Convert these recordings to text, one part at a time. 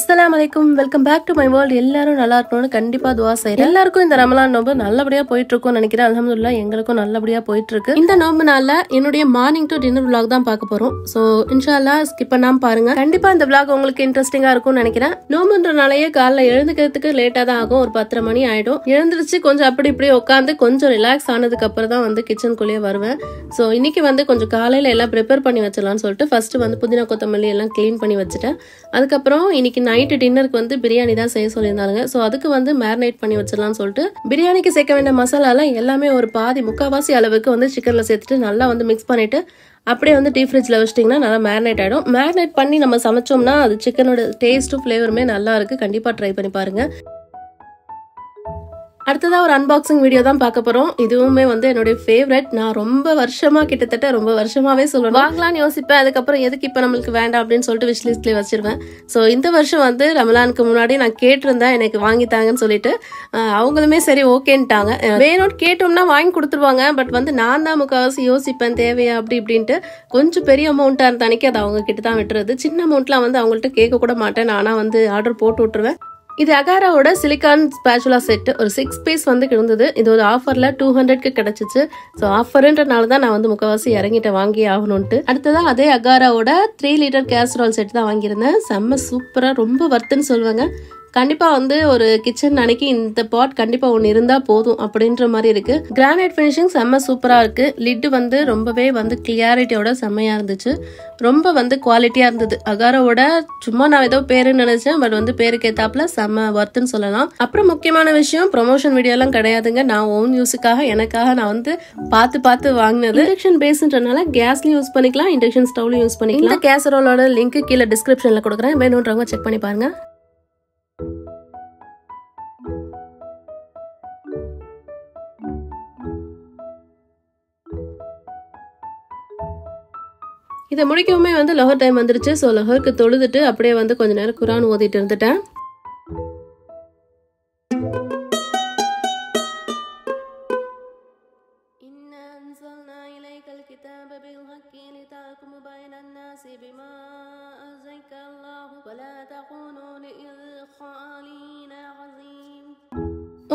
அஸ்ஸலாமுஅலைக்கும் welcome back to my world. எல்லாரும் நல்லா இருக்கணும்னு கண்டிப்பா துவா செய்றேன். எல்லாருக்கும் இந்த ரமலான் நோம்பு நல்லபடியா போயிட்டு இருக்கும்னு நினைக்கிறேன். அல்ஹம்துலில்லாஹ் எங்களுக்கும் நல்லபடியா போயிட்டு இருக்கு. இந்த நோம்பு நாள்ல என்னுடைய மார்னிங் டு டின்னர் vlog தான் பார்க்க போறோம். சோ இன்ஷாஅல்லாஹ் ஸ்கிப் பண்ணாம பாருங்க. கண்டிப்பா இந்த vlog உங்களுக்கு இன்ட்ரெஸ்டிங்கா இருக்கும்னு நினைக்கிறேன். நோம்புன்றனாலயே காலைல எழுந்துக்கிறதுக்கு லேட்டா தான் ஆகும். ஒரு 10:30 மணி ஆயிடும். எழுந்திருச்சு கொஞ்சம் அப்படி இப்படி உட்காந்து கொஞ்சம் ரிலாக்ஸ் ஆனதுக்கு அப்புறம் தான் வந்து கிச்சனுக்குள்ளேயே வருவேன். சோ இன்னைக்கு வந்து கொஞ்சம் காலையில எல்லாம் ப்ரிப்பேர் பண்ணி வச்சிடலாம்னு சொல்லிட்டு ஃபர்ஸ்ட் வந்து புதினா கொத்தமல்லி எல்லாம் கிளீன் பண்ணி வச்சுட்டேன். அதுக்கப்புறம் இன்னைக்கு நைட்டு டின்னருக்கு வந்து பிரியாணி தான் செய்ய சொல்லியிருந்தாங்க. ஸோ அதுக்கு வந்து மேரினேட் பண்ணி வச்சிடலாம்னு சொல்லிட்டு பிரியாணிக்கு சேர்க்க வேண்டிய மசாலாலாம் எல்லாமே ஒரு முக்கால்வாசி அளவுக்கு வந்து சிக்கன்ல சேர்த்துட்டு நல்லா வந்து மிக்ஸ் பண்ணிட்டு அப்படியே வந்து டீப் ஃப்ரிட்ஜில் வச்சிட்டிங்கன்னா நல்லா மேரினேட் ஆகிடும். மேரினேட் பண்ணி நம்ம சமைச்சோம்னா அது சிக்கனோட டேஸ்ட்டும் ஃப்ளேவருமே நல்லா இருக்கு. கண்டிப்பாக ட்ரை பண்ணி பாருங்க. அடுத்ததா ஒரு அன்பாக்சிங் வீடியோ தான் பார்க்க போறோம். இதுவுமே வந்து என்னுடைய ஃபேவரட். நான் ரொம்ப வருஷமாவே சொல்லுவேன் வாங்கலாம்னு யோசிப்பேன். அதுக்கப்புறம் எதுக்கு இப்ப நம்மளுக்கு வேண்டாம் அப்படின்னு சொல்லிட்டு விஷ் லிஸ்ட்லயே வச்சிருவேன். ஸோ இந்த வருஷம் வந்து ரமலானுக்கு முன்னாடி நான் கேட்டிருந்தேன் எனக்கு வாங்கித்தாங்கன்னு சொல்லிட்டு. அவங்களுமே சரி ஓகேன்ட்டாங்க. வேணும்னு கேட்டோம்னா வாங்கி கொடுத்துருவாங்க. பட் வந்து நான் தான் முக்கால்வாசி யோசிப்பேன் தேவையா அப்படி இப்படின்ட்டு. கொஞ்சம் பெரிய அமௌண்ட்டா இருந்த அன்னைக்கு அதை அவங்க கிட்ட தான் விட்டுறது. சின்ன அமௌண்ட்லாம் வந்து அவங்கள்ட்ட கேட்க கூட மாட்டேன். நானா வந்து ஆர்டர் போட்டு விட்டுருவேன். இது அகாராவோட சிலிகான் ஸ்பேச்சுலா செட் ஒரு 6 பீஸ் வந்து இருந்தது. இது ஒரு ஆஃபர்ல 200க்கு கிடைச்சிச்சு. ஸோ ஆஃபர்ன்றனால தான் நான் வந்து முக்கவாசி இறங்கிட்டேன் வாங்கி ஆகணும்ட்டு. அடுத்ததான் அதே அகாராவோட 3 லிட்டர் கேசரோல் செட் தான் வாங்கியிருந்தேன். செம்ம சூப்பரா ரொம்ப வர்த்துன்னு சொல்லுவாங்க. கண்டிப்பா வந்து ஒரு கிச்சன் அன்னைக்கு இந்த பாட் கண்டிப்பா ஒன்னு இருந்தா போதும் அப்படின்ற மாதிரி இருக்கு. கிரானைட் பினிஷிங் செம்ம சூப்பரா இருக்கு. லிட் வந்து ரொம்பவே வந்து கிளியாரிட்டியோட செம்மையா இருந்துச்சு. ரொம்ப வந்து குவாலிட்டியா இருந்தது. அகாரோட சும்மா நான் ஏதோ பேருன்னு நினைச்சேன். பட் வந்து பேருக்கு ஏத்தாப்புல செம்ம வர்த்துன்னு சொல்லலாம். அப்புறம் முக்கியமான விஷயம் ப்ரொமோஷன் வீடியோ எல்லாம் கிடையாதுங்க. நான் ஓன் யூஸுக்காக எனக்காக நான் வந்து பார்த்து வாங்கினது. இண்டக்ஷன் பேஸ்ன்றனால கேஸ்லயும் யூஸ் பண்ணிக்கலாம், இண்டக்ஷன் ஸ்டவ்லயும் யூஸ் பண்ணிக்கலாம். இந்த கேசரோலோட லிங்க் கீழே டிஸ்கிரிப்ஷன்ல கொடுக்குறேன். வேணும்ன்றவங்க செக் பண்ணி பாருங்க. இதை முடிக்கவுமே வந்து லஹர் டைம் வந்துருச்சு. ஸோ லஹருக்கு தொழுதுட்டு அப்படியே வந்து கொஞ்ச நேரம் குரான் ஓதிட்டு இருந்துட்டேன்.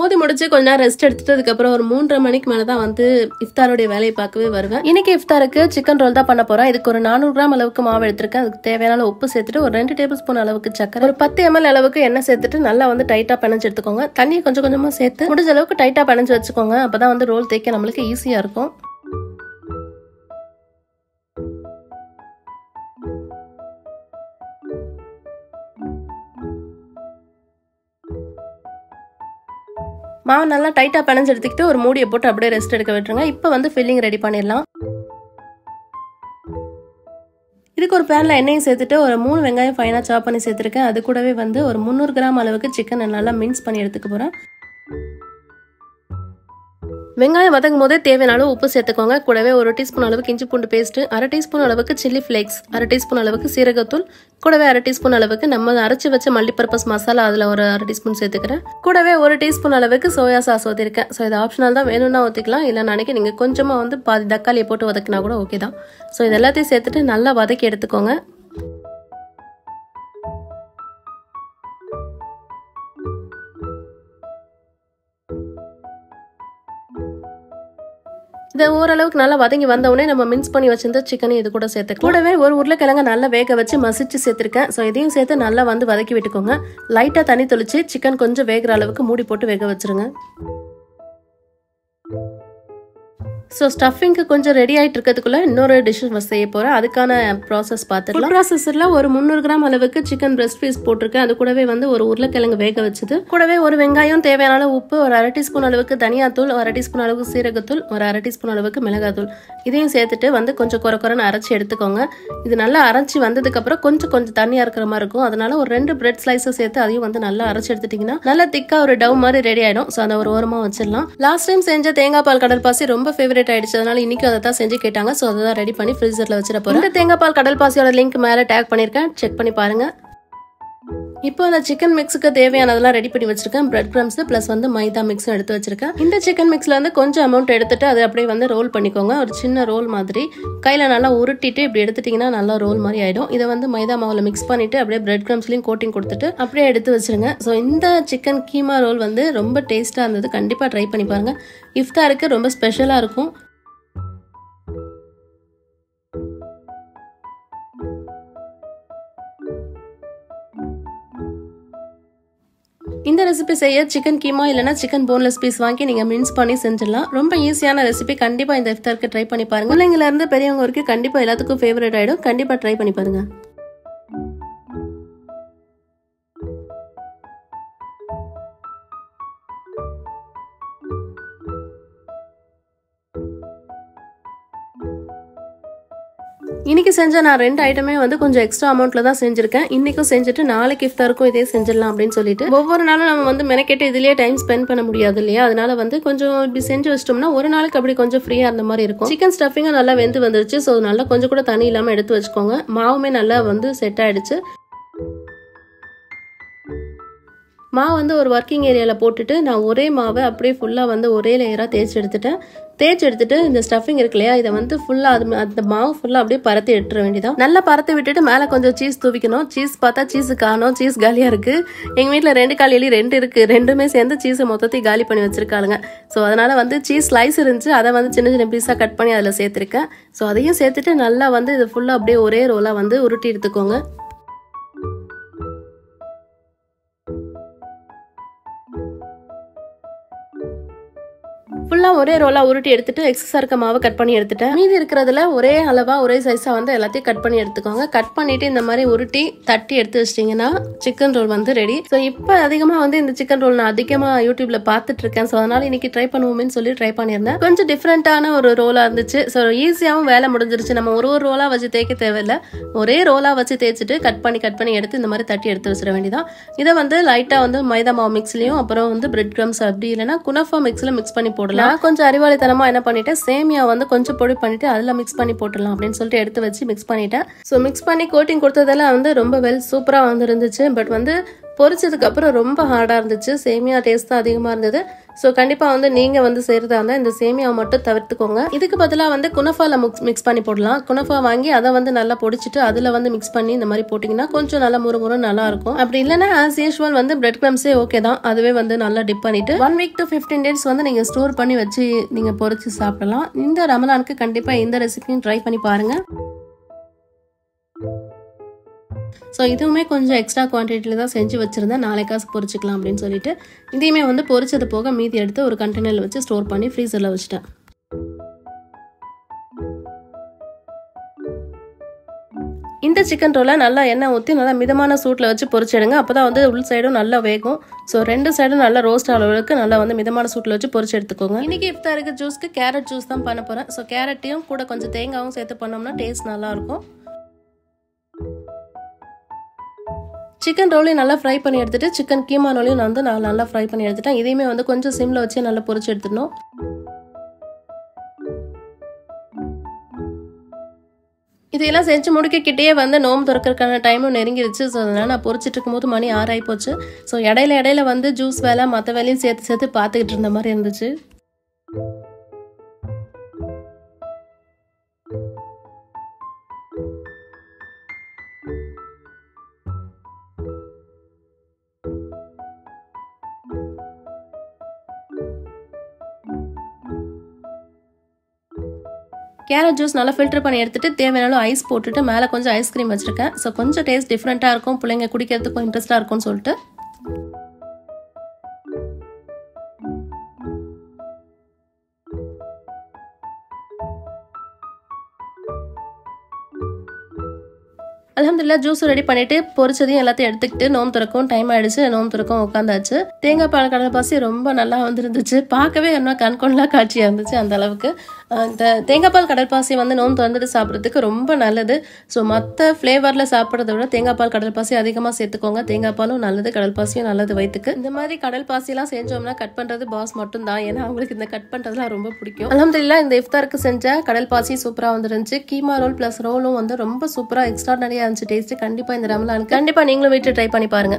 மோதி முடிச்சு கொஞ்ச நேரம் ரெஸ்ட் எடுத்துட்டு அதுக்கப்புறம் ஒரு 3:30 மணிக்கு மேலதான் வந்து இஃப்தாருடைய வேலையை பார்க்கவே வருவேன். இன்னைக்கு இஃப்தாருக்கு சிக்கன் ரோல் தான் பண்ண போறேன். இதுக்கு ஒரு 400 கிராம் அளவுக்கு மாவு எடுத்திருக்கேன். அதுக்கு தேவையான உப்பு சேர்த்துட்டு ஒரு 2 டேபிள் ஸ்பூன் அளவுக்கு சக்கரை, ஒரு 10 ml அளவுக்கு எண்ணெய் சேர்த்துட்டு நல்லா வந்து டைட்டா பிணைஞ்சு எடுத்துக்கோங்க. தண்ணியை கொஞ்சம் கொஞ்சமா சேர்த்து முடிஞ்ச அளவுக்கு டைட்டா பிணைஞ்சு வச்சுக்கோங்க. அப்பதான் வந்து ரோல் தேய்க்க நம்மளுக்கு ஈஸியா இருக்கும். மாவு நல்லா டைட்டா பிணைஞ்சு எடுத்துக்கிட்டு ஒரு மூடியை போட்டு அப்படியே ரெஸ்ட் எடுக்க விட்டுருங்க. இப்போ வந்து ஃபில்லிங் ரெடி பண்ணிடலாம். இதுக்கு ஒரு பேன்ல எண்ணெயும் சேர்த்துட்டு ஒரு 3 வெங்காயம் ஃபைனா சாப் பண்ணி சேர்த்துருக்கேன். அது கூடவே வந்து ஒரு 300 கிராம் அளவுக்கு சிக்கன் நல்லா மின்ஸ் பண்ணி எடுத்துக்க போறேன். வெங்காயம் வதங்கும் போதே தேவையான அளவு உப்பு சேர்த்துக்கோங்க. கூடவே 1 டீஸ்பூன் அளவுக்கு இஞ்சி பூண்டு பேஸ்ட், 1/2 டீஸ்பூன் அளவுக்கு சில்லி ஃபிளேக்ஸ், 1/2 டீஸ்பூன் அளவுக்கு சீரகத்தூள், கூடவே 1/2 டீஸ்பூன் அளவுக்கு நம்ம அரைச்சி வச்ச மல்டிபர்பஸ் மசாலா அதுல ஒரு 1/2 டீஸ்பூன் சேர்த்துக்கிறேன். கூடவே 1 டீஸ்பூன் அளவுக்கு சோயா சாஸ் ஊற்றிருக்கேன். ஸோ இது ஆப்ஷனல் தான், வேணும்னா ஊற்றிக்கலாம். இல்லை நினைக்க நீங்க கொஞ்சமா வந்து பாதி தக்காளியை போட்டு வதக்கினா கூட ஓகே தான். ஸோ இது எல்லாத்தையும் சேர்த்துட்டு நல்லா வதக்கி எடுத்துக்கோங்க. இதை ஓரளவுக்கு நல்லா வதங்கி வந்தவுடனே நம்ம மின்ஸ் பண்ணி வச்சிருந்த சிக்கனை இது கூட சேர்த்து கூடவே ஒரு உருளைக்கிழங்க நல்லா வேக வச்சு மசிச்சு சேர்த்திருக்கேன். ஸோ இதையும் சேர்த்து நல்லா வந்து வதக்கி விட்டுக்கோங்க. லைட்டா தண்ணி தெளிச்சு சிக்கன் கொஞ்சம் வேகிற அளவுக்கு மூடி போட்டு வேக வச்சிருங்க. ஸோ ஸ்டஃபிங்க்கு கொஞ்சம் ரெடி ஆகிட்டு இருக்கிறதுக்குள்ள இன்னொரு டிஷ் செய்ய போகிறேன். அதுக்கான ப்ராசஸ் பார்த்துக்கலாம். ப்ராசஸரில் ஒரு 300 கிராம் அளவுக்கு சிக்கன் பிரெஸ்ட் பீஸ் போட்டிருக்கேன். அது கூடவே வந்து ஒரு உருளைக்கிழங்கு வேக வச்சது, கூடவே ஒரு வெங்காயம், தேவையான அளவு உப்பு, ஒரு 1/2 டீஸ்பூன் அளவுக்கு தனியாத்தூள், 1/2 டீஸ்பூன் அளவுக்கு சீரகத்தூள், ஒரு 1/2 டீஸ்பூன் அளவுக்கு மிளகாத்தூள், இதையும் சேர்த்துட்டு வந்து கொஞ்சம் குறைன்னு அரைச்சி எடுத்துக்கோங்க. இது நல்லா அரைச்சி வந்ததுக்கப்புறம் கொஞ்சம் தண்ணியாக இருக்கிற மாதிரி இருக்கும். அதனால ஒரு 2 பிரெட் ஸ்லைஸை சேர்த்து அதையும் வந்து நல்லா அரைச்சி எடுத்துட்டிங்கன்னா நல்லா திக்காக ஒரு டவ் மாதிரி ரெடி ஆகிடும். ஸோ அதை ஒரு ஓரமாக வச்சிடலாம். லாஸ்ட் டைம் செஞ்ச தேங்காய் பால் கடல் பாசி ரொம்ப ஃபேவரட் ஆயிடுச்சு. அதனால இன்னைக்கு அதை தான் செஞ்சு கேட்டாங்க. ஸோ அதை தான் ரெடி பண்ணி ஃப்ரீசர்ல வச்சிட போறேன். இந்த தேங்காய் பால் கடல் பாசியோட லிங்க் மேலே டேக் பண்ணியிருக்கேன், செக் பண்ணி பாருங்க. இப்போ அந்த சிக்கன் மிக்ஸுக்கு தேவையானதெல்லாம் ரெடி பண்ணி வச்சிருக்கேன். பிரெட் கிரம்ஸ் பிளஸ் வந்து மைதா மிக்ஸும் எடுத்து வச்சிருக்கேன். இந்த சிக்கன் மிக்ஸ்ல வந்து கொஞ்சம் அமௌண்ட் எடுத்துட்டு அதை அப்படியே வந்து ரோல் பண்ணிக்கோங்க. ஒரு சின்ன ரோல் மாதிரி கையில நல்லா உருட்டிட்டு இப்படி எடுத்துட்டீங்கன்னா நல்லா ரோல் மாதிரி ஆயிடும். இதை வந்து மைதா மாவுல மிக்ஸ் பண்ணிட்டு அப்படியே பிரெட் கிரம்ஸ்லயும் கோட்டிங் கொடுத்துட்டு அப்படியே எடுத்து வச்சிருங்க. ஸோ இந்த சிக்கன் கீமா ரோல் வந்து ரொம்ப டேஸ்டா இருந்தது. கண்டிப்பா ட்ரை பண்ணி பாருங்க. இஃப்தாருக்கு ரொம்ப ஸ்பெஷலா இருக்கும். இந்த ரெசிபி செய்ய சிக்கன் கீமா இல்லைனா சிக்கன் போன்லெஸ் பீஸ் வாங்கி நீங்க மின்ஸ் பண்ணி செஞ்சிடலாம். ரொம்ப ஈஸியான ரெசிபி. கண்டிப்பா இந்த இஃப்தாருக்கு ட்ரை பண்ணி பாருங்க. பிள்ளைங்கள இருந்து பெரியவங்க வரைக்கும் கண்டிப்பா எல்லாத்துக்கும் ஃபேவரட் ஆயிடும். கண்டிப்பா ட்ரை பண்ணி பாருங்க. இன்னைக்கு செஞ்ச நான் 2 ஐட்டமே வந்து கொஞ்சம் எக்ஸ்ட்ரா அமௌண்ட்ல தான் செஞ்சிருக்கேன். இன்னைக்கும் செஞ்சுட்டு நாளைக்கு இஃப்தாருக்கும் இதே செஞ்சிடலாம் அப்படின்னு சொல்லிட்டு ஒவ்வொரு நாளும் நம்ம வந்து மெனக்கெட்டு இதுலயே டைம் ஸ்பெண்ட் பண்ண முடியாது இல்லையா? அதனால வந்து கொஞ்சம் இப்படி செஞ்சு வச்சிட்டோம்னா ஒரு நாளைக்கு அப்படி கொஞ்சம் ஃப்ரீயா இருந்த மாதிரி இருக்கும். சிக்கன் ஸ்டஃபிங்கும் நல்லா வெந்து வந்துருச்சு. ஸோ நல்லா கொஞ்சம் கூட தண்ணி இல்லாம எடுத்து வச்சுக்கோங்க. மாவுமே நல்லா வந்து செட் ஆயிடுச்சு. மாவு வந்து ஒரு ஒர்க்கிங் ஏரியாவில் போட்டுட்டு நான் ஒரே மாவை அப்படியே ஃபுல்லாக வந்து ஒரே லேயராக தேய்ச்சி எடுத்துட்டு இந்த ஸ்டஃபிங் இருக்கு இல்லையா, இதை வந்து ஃபுல்லாக அந்த மாவு ஃபுல்லாக அப்படியே பரத்தி எடுத்துட வேண்டியதான். நல்லா பரத்தி விட்டுட்டு மேலே கொஞ்சம் சீஸ் தூவிக்கணும். சீஸ் பார்த்தா சீஸு காணும். சீஸ் காலியாக இருக்குது. எங்கள் வீட்டில் 2 கால் எலி 2 இருக்குது. ரெண்டுமே சேர்ந்து சீஸை மொத்தத்தையும் காலி பண்ணி வச்சிருக்காளுங்க. ஸோ அதனால் வந்து சீஸ் ஸ்லைஸ் இருந்துச்சு. அதை வந்து சின்ன சின்ன பீஸாக கட் பண்ணி அதில் சேர்த்துருக்கேன். ஸோ அதையும் சேர்த்துட்டு நல்லா வந்து இது ஃபுல்லாக அப்படியே ஒரே ரோலாக வந்து உருட்டி எடுத்துக்கோங்க. ஃபுல்லாக ஒரே ரோலாக உருட்டி எடுத்துட்டு எக்ஸஸாக இருக்க மாவை கட் பண்ணி எடுத்துட்டேன். மீதி இருக்கிறதுல ஒரே அளவாக ஒரே சைஸாக வந்து எல்லாத்தையும் கட் பண்ணி எடுத்துக்கோங்க. கட் பண்ணிட்டு இந்த மாதிரி உருட்டி தட்டி எடுத்து வச்சிட்டிங்கன்னா சிக்கன் ரோல் வந்து ரெடி. ஸோ இப்போ அதிகமாக வந்து இந்த சிக்கன் ரோல் நான் அதிகமாக யூடியூப்ல பார்த்துட்டு இருக்கேன். ஸோ அதனால இன்னைக்கு ட்ரை பண்ணுவோம்னு சொல்லி ட்ரை பண்ணியிருந்தேன். கொஞ்சம் டிஃப்ரெண்டான ஒரு ரோலாக இருந்துச்சு. ஸோ ஈஸியாகவும் வேலை முடிஞ்சிருச்சு. நம்ம ஒரு ரோலாக வச்சு தேய்க்க தேவையில்லை. ஒரே ரோலாக வச்சு தேய்ச்சிட்டு கட் பண்ணி எடுத்து இந்த மாதிரி தட்டி எடுத்து வச்சிட வேண்டியதான். இதை வந்து லைட்டாக வந்து மைதா மாவு மிக்ஸ்லையும் அப்புறம் வந்து பிரெட் கிரம்ஸ் அப்படி இல்லைன்னா குனஃபா மிக்ஸில் மிக்ஸ் பண்ணி போடலாம். நான் கொஞ்சம் அறிவாளித்தனமா என்ன பண்ணிட்டேன், சேமியா வந்து கொஞ்சம் பொடி பண்ணிட்டு அதில் மிக்ஸ் பண்ணி போட்டுடலாம் அப்படின்னு சொல்லிட்டு எடுத்து வச்சு மிக்ஸ் பண்ணிட்டேன். ஸோ மிக்ஸ் பண்ணி கோட்டிங் கொடுத்ததெல்லாம் வந்து ரொம்ப சூப்பராக வந்து இருந்துச்சு. பட் வந்து பொரிச்சதுக்கு அப்புறம் ரொம்ப ஹார்டாக இருந்துச்சு. சேமியா டேஸ்ட் தான் அதிகமாக இருந்தது. ஸோ கண்டிப்பாக வந்து நீங்கள் வந்து செய்கிறதா இருந்தால் இந்த சேமியாவை மட்டும் தவிர்த்துக்கோங்க. இதுக்கு பதிலாக வந்து குனஃபாவில் மிக்ஸ் பண்ணி போடலாம். குனஃபா வாங்கி அதை வந்து நல்லா பொடிச்சிட்டு அதில் வந்து மிக்ஸ் பண்ணி இந்த மாதிரி போட்டிங்கன்னா கொஞ்சம் நல்லா முறுமுறு நல்லா இருக்கும். அப்படி இல்லைன்னா ஆஸ் யூஷுவல் வந்து பிரெட் கிரம்ஸே ஓகே தான். அதுவே வந்து நல்லா டிப் பண்ணிட்டு 1 week to 15 days வந்து நீங்கள் ஸ்டோர் பண்ணி வச்சு நீங்கள் பொரிச்சு சாப்பிடலாம். இந்த ரமலானுக்கு கண்டிப்பாக இந்த ரெசிபியும் ட்ரை பண்ணி பாருங்க. ஸோ இதுவுமே கொஞ்சம் எக்ஸ்ட்ரா குவான்டிட்டியில் தான் செஞ்சு வச்சுருந்தேன். நாளைக்காசு பொரிச்சிக்கலாம் அப்படின்னு சொல்லிட்டு இதையுமே வந்து பொரிச்சது போக மீதி எடுத்து ஒரு கண்டெய்னரில் வச்சு ஸ்டோர் பண்ணி ஃப்ரீசரில் வச்சுட்டேன். இந்த சிக்கன் ரோலை நல்லா எண்ணெய் ஊற்றி நல்லா மிதமான சூட்டில் வச்சு பொரிச்சிடுங்க. அப்போ தான் வந்து உள் சைடும் நல்லா வேகும். ஸோ 2 சைடும் நல்லா ரோஸ்ட் அளவுக்கு நல்லா வந்து மிதமான சூட்டில் வச்சு பொரிச்சு எடுத்துக்கோங்க. இன்னைக்கு இஃப்தாருக்கு ஜூஸ்க்கு கேரட் ஜூஸ் தான் பண்ண போகிறேன். ஸோ கேரட்டையும் கூட கொஞ்சம் தேங்காயும் சேர்த்து பண்ணோம்னா டேஸ்ட் நல்லாயிருக்கும். சிக்கன் ரோலையும் நல்லா ஃப்ரை பண்ணி எடுத்துட்டு சிக்கன் கீமா ரோலையும் நான் வந்து நல்லா ஃப்ரை பண்ணி எடுத்துட்டேன். இதையுமே வந்து கொஞ்சம் சிம்ல வச்சு நல்லா பொரிச்சு எடுத்துடணும். இதையெல்லாம் செஞ்சு முடிக்கிட்டே வந்து நோம்பு திறக்கிறதுக்கான டைமும் நெருங்கிடுச்சு. ஸோ அதனால நான் பொரிச்சிட்டு இருக்கும்போது மணி 6 ஆகி போச்சு. ஸோ இடையில வந்து ஜூஸ் வேலை மற்ற வேலையும் சேர்த்து பார்த்துக்கிட்டு இருந்த மாதிரி இருந்துச்சு. கேரட் ஜூஸ் நல்லா ஃபில்டர் பண்ணி எடுத்துட்டு தேவையான ஐஸ் போட்டுட்டு மேலே கொஞ்சம் ஐஸ்கிரீம் வச்சிருக்கேன். ஸோ கொஞ்சம் டேஸ்ட் டிஃப்ரெண்ட்டாக இருக்கும், பிள்ளைங்க குடிக்கிறதுக்கும் இன்ட்ரெஸ்ட்டாக இருக்கும்னு சொல்லிட்டு. அல்ஹம்துலில்லாஹ் ஜூஸ் ரெடி பண்ணிட்டு பொரிச்சதையும் எல்லாத்தையும் எடுத்துக்கிட்டு நோம்பு திறக்கும் டைம் ஆயிடுச்சு. நோம்பு திறக்கும் உட்காந்தாச்சு. தேங்காய் பால் கடலை பாசி ரொம்ப நல்லா வந்துருந்துச்சு. பார்க்கவே என்ன கண்கொள்ளா காட்சியாக இருந்துச்சு அந்த அளவுக்கு. இந்த தேங்காய் பால் கடல் பாசி வந்து நோம்பு திறந்துட்டு சாப்பிட்றதுக்கு ரொம்ப நல்லது. ஸோ மற்ற ஃப்ளேவரில் சாப்பிட்றத விட தேங்காய் பால் கடல் பாசி அதிகமாக சேர்த்துக்கோங்க. தேங்காய் பாலும் நல்லது, கடல் பாசியும் நல்லது வயிற்றுக்கு. இந்த மாதிரி கடல் பாசிலாம் செஞ்சோம்னா கட் பண்ணுறது பாஸ் மட்டும் தான். ஏன்னா அவங்களுக்கு இந்த கட் பண்ணுறதுலாம் ரொம்ப பிடிக்கும். அல்ஹம்துலில்லாஹ் இந்த இஃப்தாருக்கு செஞ்ச கடல் பாசி சூப்பராக வந்துருந்துச்சு. கீமா ரோல் ப்ளஸ் ரோலும் வந்து ரொம்ப சூப்பராக எக்ஸ்ட்ராடனரியாக இருந்துச்சு டேஸ்ட். கண்டிப்பா இந்த ரமலானுக்கு கண்டிப்பா நீங்களும் வீட்டுல ட்ரை பண்ணி பாருங்க.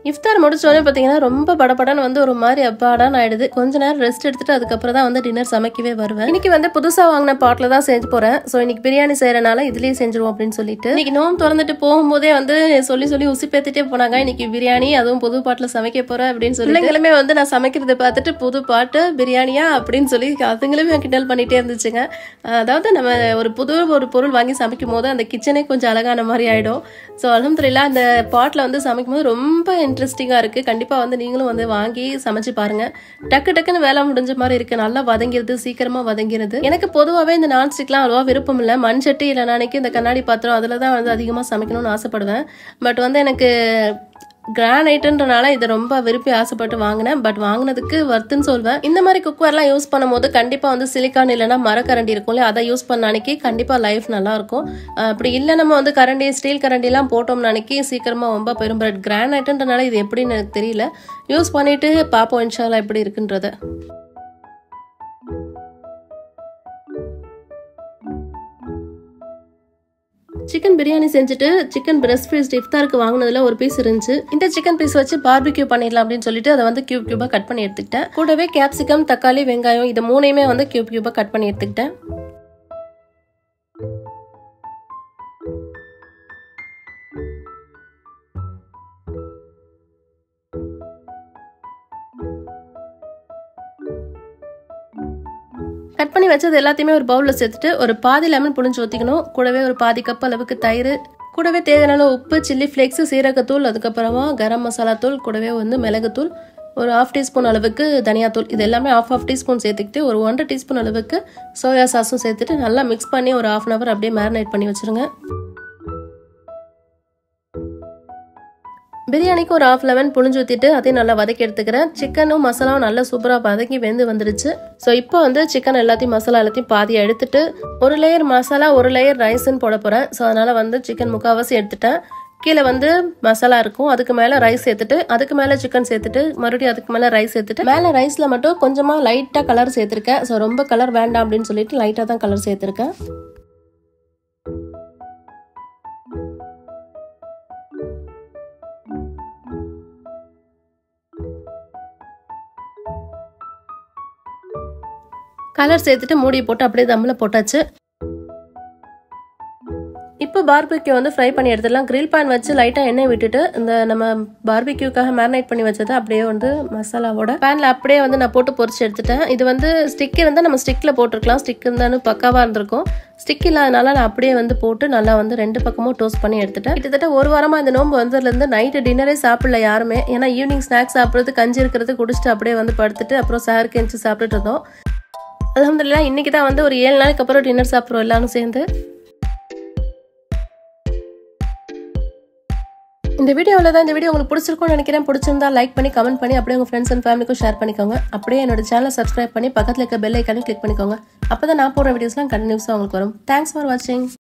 இஃப்தார் முடிச்சோடனே பார்த்தீங்கன்னா ரொம்ப படபடன்னு வந்து ஒரு மாதிரி அப்பாடான்னு ஆயிடுது. கொஞ்ச நேரம் ரெஸ்ட் எடுத்துட்டு அதுக்கப்புறம் தான் வந்து டின்னர் சமைக்கவே வருவேன். இன்னைக்கு வந்து புதுசா வாங்கின பாட்டில் தான் செஞ்சு போறேன். ஸோ இன்னைக்கு பிரியாணி செய்யறனால இதுலயே செஞ்சிருவோம் அப்படின்னு சொல்லிட்டு இன்னைக்கு நோம்பு திறந்துட்டு போகும்போதே வந்து சொல்லி உசுப்பேத்திட்டே போனாங்க. இன்னைக்கு பிரியாணி அதுவும் புது பாட்டில் சமைக்க போறேன் அப்படின்னு சொல்லி பிள்ளைங்களுமே வந்து நான் சமைக்கிறத பார்த்துட்டு புது பாட்டு பிரியாணியா அப்படின்னு சொல்லி அதுங்களுமே கிண்டல் பண்ணிட்டே இருந்துச்சுங்க. அதாவது நம்ம ஒரு பொருள் வாங்கி சமைக்கும் போது அந்த கிச்சனே கொஞ்சம் அழகான மாதிரி ஆயிடும். ஸோ அல்ஹம்துலில்லாஹ் அந்த பாட்டில் வந்து சமைக்கும் போது ரொம்ப இன்ட்ரெஸ்டிங்கா இருக்கு. கண்டிப்பா வந்து நீங்களும் வந்து வாங்கி சமைச்சு பாருங்க. டக்குன்னு வேலை முடிஞ்ச மாதிரி இருக்கு. நல்லா வதங்கிறது, சீக்கிரமா வதங்கிறது. எனக்கு பொதுவாகவே இந்த நான்ஸ்டிக்லாம் அவ்வளவா விருப்பம் இல்லை. மண் சட்டி இல்லை நாளைக்கு இந்த கண்ணாடி பாத்திரம் அதில் தான் வந்து அதிகமாக சமைக்கணும்னு ஆசைப்படுவேன். பட் வந்து எனக்கு கிரானைட்டுன்றனால இதை ரொம்ப விரும்பி ஆசைப்பட்டு வாங்கினேன். பட் வாங்கினதுக்கு வர்த்துன்னு சொல்வேன். இந்த மாதிரி குக்வேர்லாம் யூஸ் பண்ணும்போது கண்டிப்பா வந்து சிலிக்கான் இல்லைன்னா மரக்கரண்டி இருக்கும்ல, அதை யூஸ் பண்ண அன்னைக்கு கண்டிப்பா லைஃப் நல்லா இருக்கும். அப்படி இல்லை நம்ம வந்து கரண்டி ஸ்டீல் கரண்டி எல்லாம் போட்டோம்னு அன்னைக்கு சீக்கிரமா ரொம்ப போயிடும். பட் கிரானைட்டுன்றனால இது எப்படின்னு எனக்கு தெரியல. யூஸ் பண்ணிட்டு பாப்போம் இன்ஷா அல்லாஹ் எப்படி இருக்குன்றத. சிக்கன் பிரியாணி செஞ்சுட்டு சிக்கன் பிரஸ்ட் பீஸ் இஃப்தாருக்கு வாங்கினதுல ஒரு பீஸ் இருந்துச்சு. இந்த சிக்கன் பீஸ் வச்சு பார்பிக்யூ பண்ணிடலாம் அப்படின்னு சொல்லிட்டு அதை வந்து கியூபா கட் பண்ணி எடுத்துக்கிட்டேன். கூடவே கேப்சிகம், தக்காளி, வெங்காயம் இது மூணையுமே வந்து கியூபா கட் பண்ணி எடுத்துக்கிட்டேன். கட் பண்ணி வச்சது எல்லாத்தையுமே ஒரு பவுலில் சேர்த்துட்டு ஒரு பாதி லெமன் புழிஞ்சு ஊற்றிக்கணும். கூடவே ஒரு பாதி கப் அளவுக்கு தயிர், கூடவே தேவையான உப்பு, சில்லி ஃப்ளேக்ஸ், சீரகத்தூள், அதுக்கப்புறமா கரம் மசாலா தூள், கூடவே வந்து மிளகுத்தூள், ஒரு 1/2 டீஸ்பூன் அளவுக்கு தனியாத்தூள், இது எல்லாமே 1/2 டீஸ்பூன் சேர்த்துக்கிட்டு ஒரு 1.5 டீஸ்பூன் அளவுக்கு சோயா சாஸும் சேர்த்துட்டு நல்லா மிக்ஸ் பண்ணி ஒரு 1/2 hour அப்படியே மேரினேட் பண்ணி வச்சுருங்க. பிரியாணிக்கு ஒரு 1/2 லெமன் புழிஞ்சு ஊற்றிட்டு அதையும் நல்லா வதக்கி எடுத்துக்கிறேன். சிக்கனும் மசாலாவும் நல்லா சூப்பராக வதக்கி வெந்து வந்துருச்சு. ஸோ இப்போ வந்து சிக்கன் எல்லாத்தையும் மசாலா எல்லாத்தையும் பாதியாக எடுத்துட்டு ஒரு லேயர் மசாலா ஒரு லேயர் ரைஸ்ன்னு போட போகிறேன். ஸோ அதனால் வந்து சிக்கன் முக்கால்வாசி எடுத்துட்டேன். கீழே வந்து மசாலா இருக்கும், அதுக்கு மேலே ரைஸ் சேர்த்துட்டு அதுக்கு மேலே சிக்கன் சேர்த்துட்டு மறுபடியும் அதுக்கு மேலே ரைஸ் சேர்த்துட்டு மேலே ரைஸில் மட்டும் கொஞ்சமாக லைட்டாக கலர் சேர்த்துருக்கேன். ஸோ ரொம்ப கலர் வேண்டாம் அப்படின்னு சொல்லிட்டு லைட்டாக தான் கலர் சேர்த்துருக்கேன். கலர் சேர்த்துட்டு மூடி போட்டு அப்படியே தம்மில் போட்டாச்சு. இப்போ பார்பிக்யூ வந்து ஃப்ரை பண்ணி எடுத்துடலாம். கிரில் பேன் வச்சு லைட்டாக எண்ணெய் விட்டுட்டு இந்த நம்ம பார்பிக்யூக்காக மேரினேட் பண்ணி வச்சதை அப்படியே வந்து மசாலாவோட பேனில் அப்படியே வந்து நான் போட்டு பொரிச்சு எடுத்துட்டேன். இது வந்து ஸ்டிக் இருந்தால் நம்ம ஸ்டிக்கில் போட்டிருக்கலாம். ஸ்டிக் இருந்தாலும் பக்காவாக இருந்திருக்கும். ஸ்டிக் இல்லாதனால நான் அப்படியே வந்து போட்டு நல்லா வந்து 2 பக்கமும் டோஸ்ட் பண்ணி எடுத்துட்டேன். கிட்டத்தட்ட ஒரு வாரமாக இந்த நோம்பு வந்ததுலேருந்து நைட்டு டின்னரே சாப்பிடல யாருமே. ஏன்னா ஈவினிங் ஸ்நாக்ஸ் சாப்பிட்றது, கஞ்சி இருக்கிறது குடிச்சிட்டு அப்படியே வந்து படுத்துட்டு அப்புறம் சாருக்கு எழுந்து சாப்பிட்டுட்டு இருந்தோம். அல்ஹம்துலில்லாஹ் இன்னைக்கு தான் வந்து ஒரு 7 நாளைக்கு அப்புறம் டின்னர் சாப்பிட்றோம் எல்லாரும் சேர்ந்து. இந்த வீடியோவில் தான் இந்த வீடியோ உங்களுக்கு பிடிச்சிருக்கும்னு நினைக்கிறேன். பிடிச்சிருந்தா லைக் பண்ணி கமெண்ட் பண்ணி அப்படியே உங்கள் ஃப்ரெண்ட்ஸ் அண்ட் ஃபேமிலிக்கும் ஷேர் பண்ணிக்கோங்க. அப்படியே என்னோட சேனலை சப்ஸ்கிரைப் பண்ணி பக்கத்தில் இருக்க பெல் ஐக்கானையும் கிளிக் பண்ணிக்கோங்க. அப்போ தான் நான் போடுற வீடியோஸ்லாம் கண்டினியூஸாக உங்களுக்கு வரும். தேங்க்ஸ் ஃபார் வாட்சிங்.